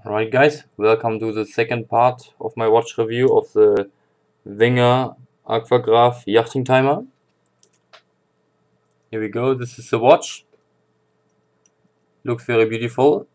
Alright guys, welcome to the second part of my watch review of the Wenger Aquagraph yachting timer. Here we go, this is the watch. Looks very beautiful.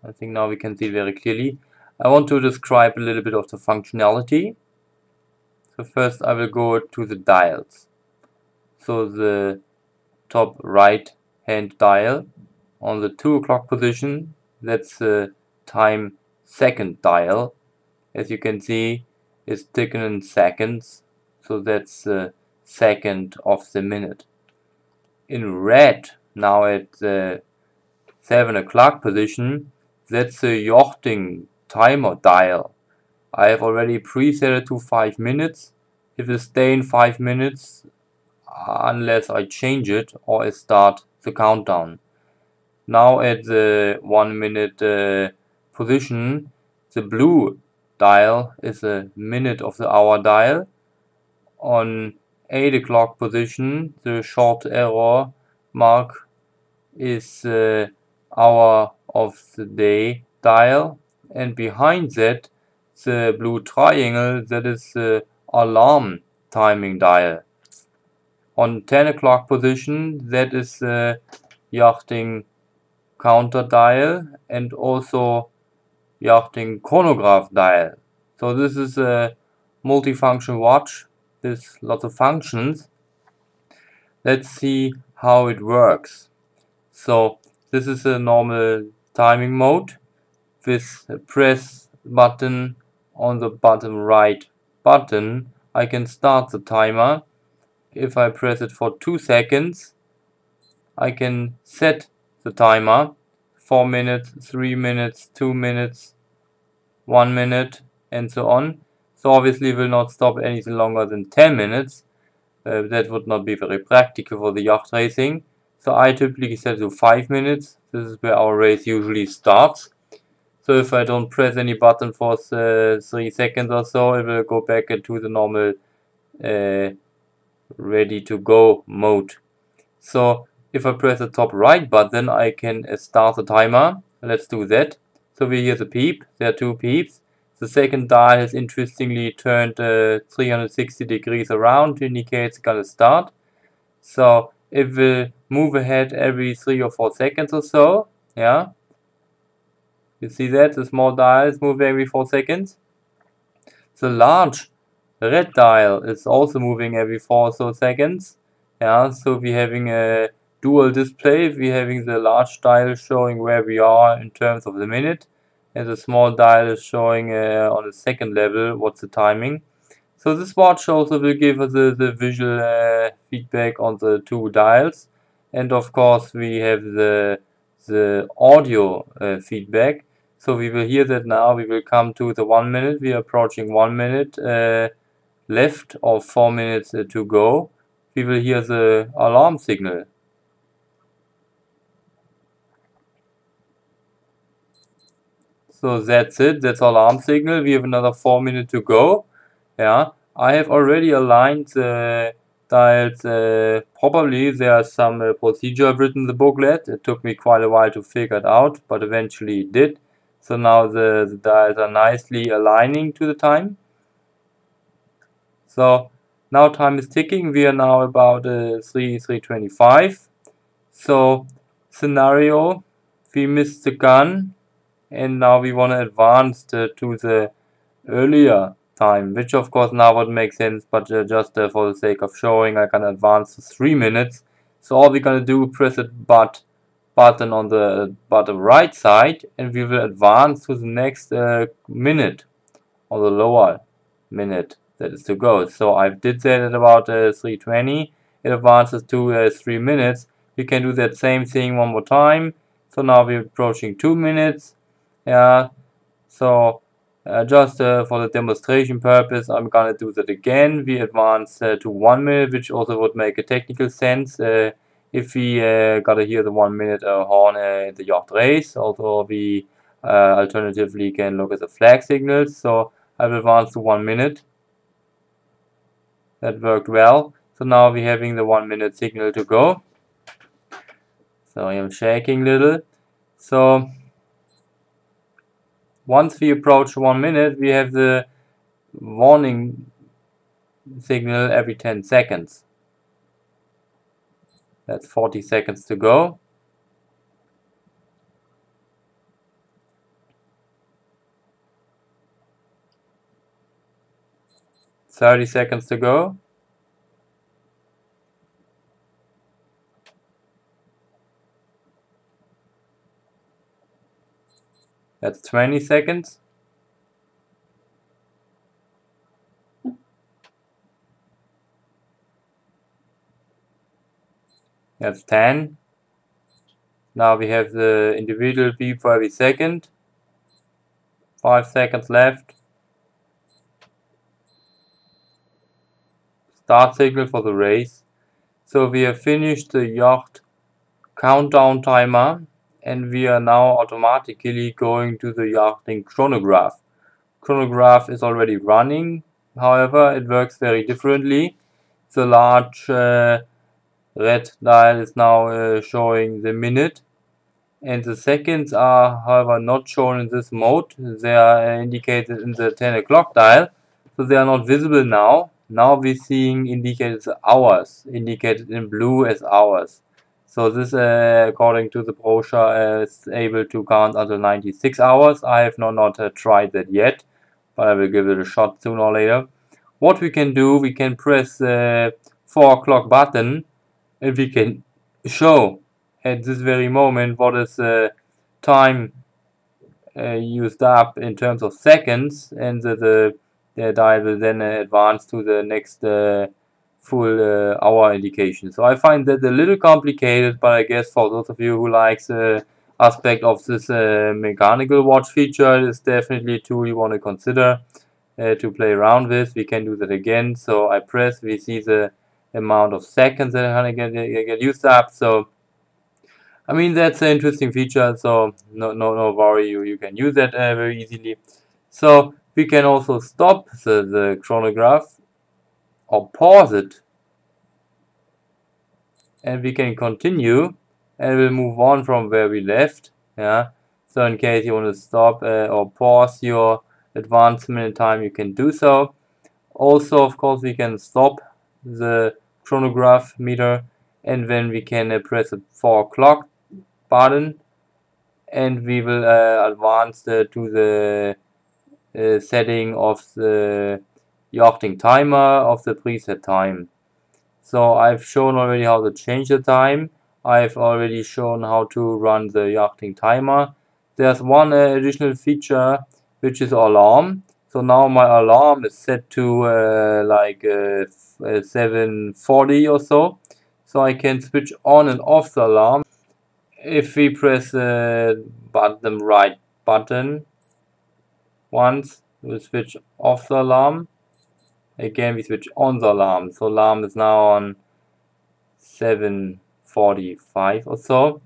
I think now we can see very clearly. I want to describe a little bit of the functionality. So first I will go to the dials. So the top right hand dial on the 2 o'clock position, that's the time second dial. As you can see, it's taken in seconds, so that's the second of the minute. In red, now at the 7 o'clock position, that's the yachting timer dial. I have already preset it to 5 minutes. It will stay in 5 minutes unless I change it or I start the countdown. Now at the 1 minute position, the blue dial is a minute of the hour dial. On 8 o'clock position, the short error mark is hour of the day dial, and behind that the blue triangle, that is the alarm timing dial. On 10 o'clock position, that is the yachting counter dial and also yachting chronograph dial. So this is a multifunction watch with lots of functions. Let's see how it works. So this is a normal timing mode with a press button on the bottom right button. I can start the timer. If I press it for 2 seconds, I can set the timer. 4 minutes, 3 minutes, 2 minutes, 1 minute, and so on. So obviously it will not stop anything longer than 10 minutes. That would not be very practical for the yacht racing. So I typically set to 5 minutes. This is where our race usually starts. So if I don't press any button for 3 seconds or so, it will go back into the normal ready to go mode. So if I press the top right button, I can start the timer. Let's do that. So we hear the beep. There are 2 beeps. The second dial has interestingly turned 360 degrees around to indicate it's gonna start. So it will move ahead every 3 or 4 seconds or so. Yeah. You see that? The small dial is moving every 4 seconds. The large red dial is also moving every 4 or so seconds. Yeah, so we're having a dual display. We're having the large dial showing where we are in terms of the minute, and the small dial is showing on the second level what's the timing. So this watch also will give us the visual feedback on the 2 dials, and of course we have the audio feedback. So we will hear that now. We will come to the 1 minute. We are approaching 1 minute left of 4 minutes to go. We will hear the alarm signal. So that's it, that's alarm signal. We have another 4 minutes to go. Yeah, I have already aligned the dials properly. There's some procedure written in the booklet. It took me quite a while to figure it out, but eventually it did. So now the dials are nicely aligning to the time. So now time is ticking. We are now about 3:25. So scenario, we missed the gun, and now we want to advance to the earlier time, which of course now would make sense, but just for the sake of showing, I can advance to 3 minutes. So all we're gonna do, press a button on the bottom right side, and we will advance to the next minute, or the lower minute that is to go. So I did that at about 3:20. It advances to 3 minutes. We can do that same thing one more time. So now we're approaching 2 minutes. Yeah. So just for the demonstration purpose, I'm gonna do that again. We advance to 1 minute, which also would make a technical sense if we gotta hear the 1 minute horn in the yacht race. Also, we alternatively can look at the flag signals. So I will advance to 1 minute. That worked well. So now we're having the 1 minute signal to go. So I am shaking a little. So Once we approach 1 minute, we have the warning signal every 10 seconds. That's 40 seconds to go. Thirty seconds to go. That's 20 seconds. That's 10. Now we have the individual beep for every second. 5 seconds left. Start signal for the race. So we have finished the yacht countdown timer, and we are now automatically going to the yachting chronograph. Chronograph is already running, however it works very differently. The large red dial is now showing the minute, and the seconds are however not shown in this mode. They are indicated in the 10 o'clock dial, so they are not visible now. Now we're seeing indicated hours, indicated in blue as hours. So this, according to the brochure, is able to count until 96 hours. I have not tried that yet, but I will give it a shot sooner or later. What we can do, we can press the 4 o'clock button, and we can show at this very moment what is the time used up in terms of seconds, and the dial will then advance to the next full hour indication. So I find that a little complicated, but I guess for those of you who likes the aspect of this mechanical watch feature, it is definitely a tool you want to consider to play around with. We can do that again. So I press, we see the amount of seconds that are going to get used up. So I mean, that's an interesting feature, so no worry, you can use that very easily. So we can also stop the chronograph or pause it, and we can continue, and we'll move on from where we left. Yeah. So in case you want to stop or pause your advancement in time, you can do so. Also, of course, we can stop the chronograph meter, and then we can press the 4 o'clock button, and we will advance to the setting of the yachting timer of the preset time. So I've shown already how to change the time. I've already shown how to run the yachting timer. There's one additional feature, which is alarm. So now my alarm is set to like 7:40 or so. So I can switch on and off the alarm. If we press the bottom right button once, we'll switch off the alarm. Again, we switch on the alarm. So alarm is now on 7:45 or so.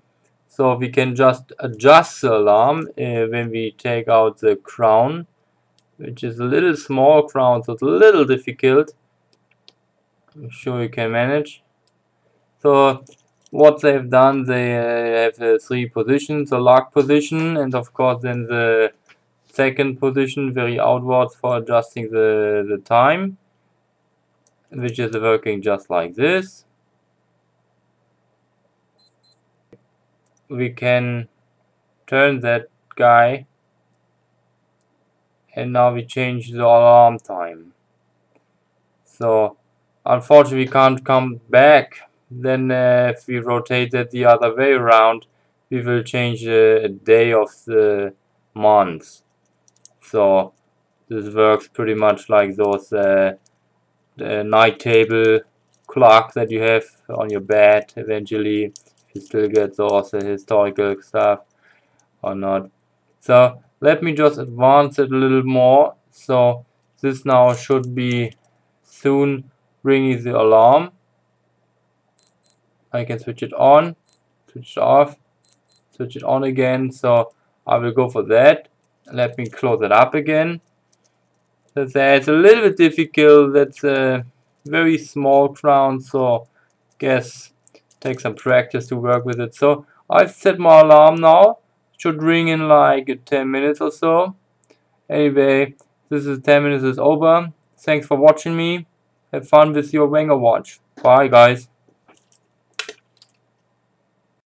So we can just adjust the alarm when we take out the crown, which is a little small crown, so it's a little difficult. I'm sure you can manage. So what they've done, they have 3 positions: the lock position, and of course then the second position very outwards for adjusting the time, which is working just like this. We can turn that guy, and now we change the alarm time. So unfortunately we can't come back. Then if we rotate it the other way around, we will change the day of the month. So this works pretty much like those night table clock that you have on your bed eventually. You still get those historical stuff or not. So let me just advance it a little more. So this now should be soon ringing the alarm. I can switch it on, switch it off, switch it on again. So I will go for that. Let me close it up again. It's a little bit difficult. That's a very small crown, so guess take some practice to work with it. So I've set my alarm now. It should ring in like 10 minutes or so. Anyway, this is 10 minutes is over. Thanks for watching me. Have fun with your Wenger watch. Bye guys.